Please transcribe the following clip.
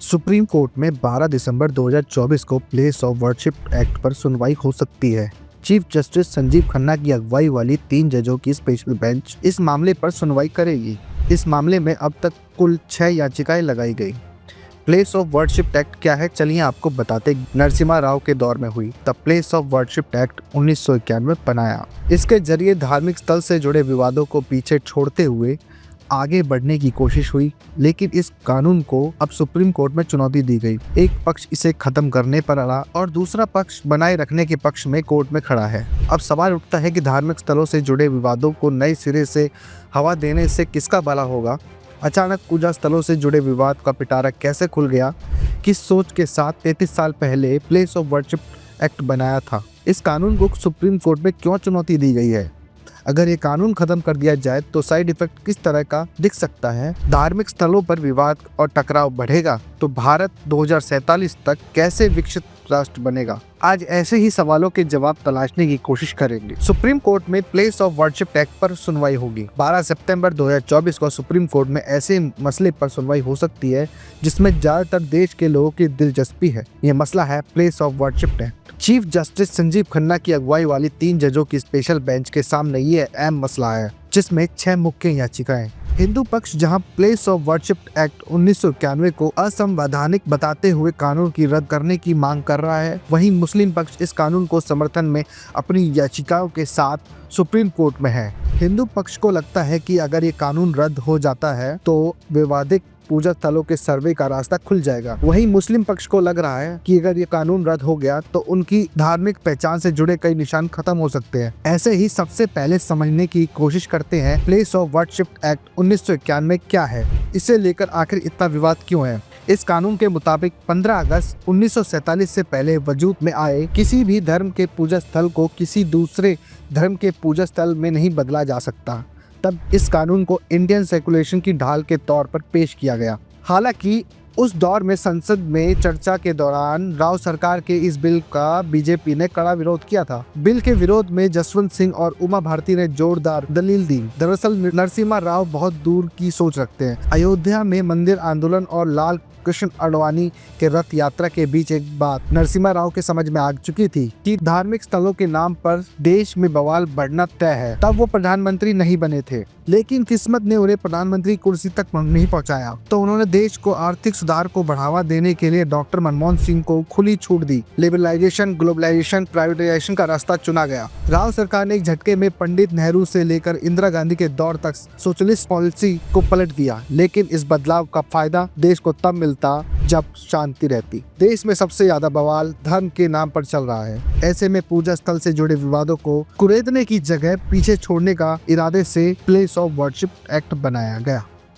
Supreme court में 12 दिसंबर 2024 को place of worship act पर सुनवाई हो सकती है। चीफ जस्टिस संजीव खन्ना की अगुवाई वाली 3 जजों की स्पेशल बेंच इस मामले पर सुनवाई करेगी। इस मामले में अब तक कुल 6 याचिकाएं लगाई गई। प्लेस ऑफ वर्शिप एक्ट क्या है, चलिए आपको बताते। नरसिम्हा राव के दौर में हुई the place of worship act 1991 बनाया। इसके जरिए धार्मिक स्थल से जुड़े विवादों को पीछे छोड़ते हुए आगे बढ़ने की कोशिश हुई, लेकिन इस कानून को अब सुप्रीम कोर्ट में चुनौती दी गई। एक पक्ष इसे खत्म करने पर अड़ा और दूसरा पक्ष बनाए रखने के पक्ष में कोर्ट में खड़ा है। अब सवाल उठता है कि धार्मिक स्थलों से जुड़े विवादों को नए सिरे से हवा देने से किसका भला होगा। अचानक पूजा स्थलों से जुड़े विवाद का पिटारा कैसे खुल गया, किस सोच के साथ 33 साल पहले प्लेस ऑफ वर्शिप एक्ट बनाया था, इस कानून को सुप्रीम कोर्ट में क्यों चुनौती दी गई है, अगर ये कानून खत्म कर दिया जाए तो साइड इफेक्ट किस तरह का दिख सकता है, धार्मिक स्थलों पर विवाद और टकराव बढ़ेगा तो भारत 2047 तक कैसे विकसित राष्ट्र बनेगा। आज ऐसे ही सवालों के जवाब तलाशने की कोशिश करेंगे। सुप्रीम कोर्ट में प्लेस ऑफ वर्शिप एक्ट पर सुनवाई होगी। 12 सितंबर 2024 को सुप्रीम कोर्ट में ऐसे मसले पर सुनवाई हो सकती है जिसमें ज्यादातर देश के लोगों की दिलचस्पी है। यह मसला है place of worship act. Chief justice Sanjeev Khanna की अगुवाई वाली 3 जजों की स्पेशल बेंच के सामने ये अहम मसला है, जिसमें 6 मुख्य याचिकाएं। हिंदू पक्ष जहां प्लेस ऑफ वर्शिप एक्ट 1991 को असंवैधानिक बताते हुए कानून की रद्द करने की मांग कर रहा है, वहीं मुस्लिम पक्ष इस कानून को समर्थन में अपनी याचिकाओं के साथ सुप्रीम कोर्ट में है। हिंदू पक्ष को लगता है कि अगर ये कानून रद्द हो जाता है तो विवादित पूजा स्थलों के सर्वे का रास्ता खुल जाएगा। वहीं मुस्लिम पक्ष को लग रहा है कि अगर ये कानून रद्द हो गया तो उनकी धार्मिक पहचान से जुड़े कई निशान खत्म हो सकते हैं। ऐसे ही सबसे पहले समझने की कोशिश करते हैं प्लेस ऑफ वर्शिप एक्ट 1991 क्या है, इसे लेकर आखिर इतना विवाद क्यों है। इस कानून के मुताबिक 15 अगस्त 1947 से पहले वजूद में आए किसी भी धर्म के पूजा स्थल को किसी दूसरे धर्म के पूजा स्थल में नहीं बदला जा सकता। तब इस कानून को इंडियन सेकुलेशन की ढाल के तौर पर पेश किया गया। हालांकि उस दौर में संसद में चर्चा के दौरान राव सरकार के इस बिल का बीजेपी ने कड़ा विरोध किया था। बिल के विरोध में जसवंत सिंह और उमा भारती ने जोरदार दलील दी। दरअसल नरसिम्हा राव बहुत दूर की सोच रखते हैं। अयोध्या में मंदिर आंदोलन और लाल कृष्ण आडवाणी के रथ यात्रा के बीच एक बात नरसिम्हा राव के समझ में आ चुकी थी कि धार्मिक स्थलों के नाम पर देश में बवाल बढ़ना तय है। तब वो प्रधानमंत्री नहीं बने थे, लेकिन किस्मत ने उन्हें प्रधानमंत्री कुर्सी तक नहीं पहुंचाया, तो उन्होंने देश को आर्थिक सुधार को बढ़ावा देने के लिए डॉक्टर मनमोहन सिंह को खुली छूट दी। लिबरलाइजेशन, ग्लोबलाइजेशन, प्राइवेटाइजेशन का रास्ता चुना गया। राव सरकार ने एक झटके में पंडित नेहरू से लेकर इंदिरा गांधी के दौर तक सोशलिस्ट पॉलिसी को पलट दिया, लेकिन इस बदलाव का फायदा देश को तब मिलता जब शांति रहती। देश में सबसे ज्यादा बवाल धर्म के नाम पर चल रहा है। ऐसे में पूजा स्थल से जुड़े विवादों को कुरेदने की जगह पीछे छोड़ने का इरादे से प्लेस ऑफ वर्शिप एक्ट बनाया गया।